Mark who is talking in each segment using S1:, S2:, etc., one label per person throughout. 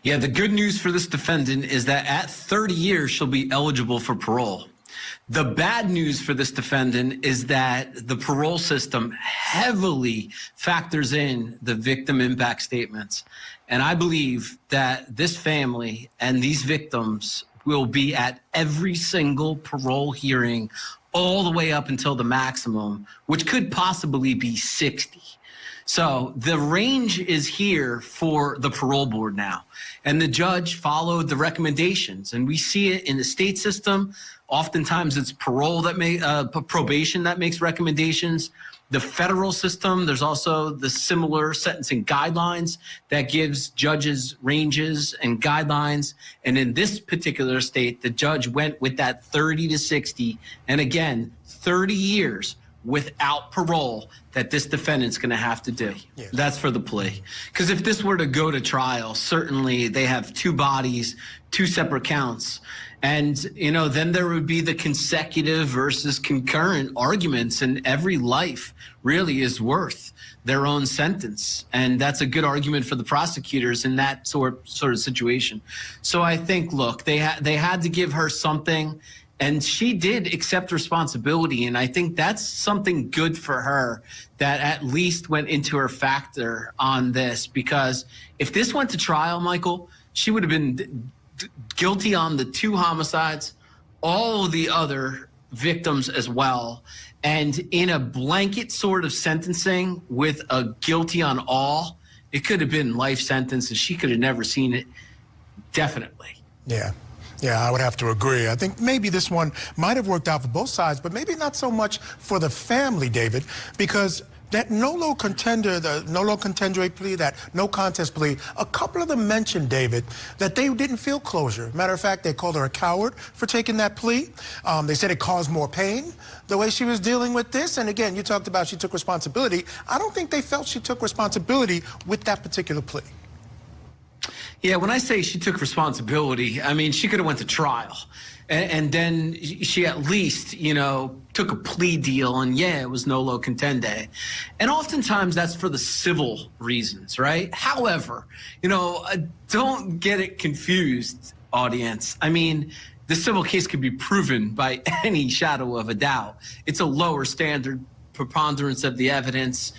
S1: Yeah, the good news for this defendant is that at 30 years, she'll be eligible for parole. The bad news for this defendant is that the parole system heavily factors in the victim impact statements. And I believe that this family and these victims will be at every single parole hearing all the way up until the maximum, which could possibly be 60. So the range is here for the parole board now. And the judge followed the recommendations. And we see it in the state system. Oftentimes it's probation that makes recommendations. The federal system, there's also the similar sentencing guidelines that gives judges ranges and guidelines. And in this particular state, the judge went with that 30 to 60. And again, 30 years without parole that this defendant's going to have to do.
S2: Yes.
S1: That's for the plea. Because if this were to go to trial, certainly they have two bodies, two separate counts. And, then there would be the consecutive versus concurrent arguments, and every life really is worth their own sentence. And that's a good argument for the prosecutors in that sort of situation. So I think, look, they had to give her something. And she did accept responsibility. And I think that's something good for her that at least went into her factor on this. Because if this went to trial, Michael, she would have been guilty on the 2 homicides, all the other victims as well. And in a blanket sort of sentencing with a guilty on all, it could have been life sentence and she could have never seen it. Definitely.
S2: Yeah, I would have to agree. I think maybe this one might have worked out for both sides, but maybe not so much for the family, David, because that nolo contendere, the nolo contendere plea, that no contest plea, a couple of them mentioned, David, that they didn't feel closure. Matter of fact, they called her a coward for taking that plea. They said it caused more pain, the way she was dealing with this. And again, you talked about she took responsibility. I don't think they felt she took responsibility with that particular plea.
S1: Yeah, when I say she took responsibility, I mean, she could have went to trial. And then she at least, took a plea deal, and yeah, it was nolo contendere. And oftentimes that's for the civil reasons, right? However, don't get it confused, audience. I mean, the civil case could be proven by any shadow of a doubt. It's a lower standard preponderance of the evidence.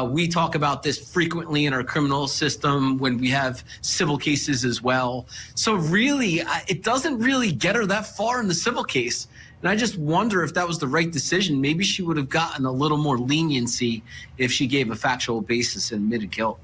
S1: We talk about this frequently in our criminal system when we have civil cases as well. So really, it doesn't really get her that far in the civil case. And I just wonder if that was the right decision. Maybe she would have gotten a little more leniency if she gave a factual basis and admitted guilt.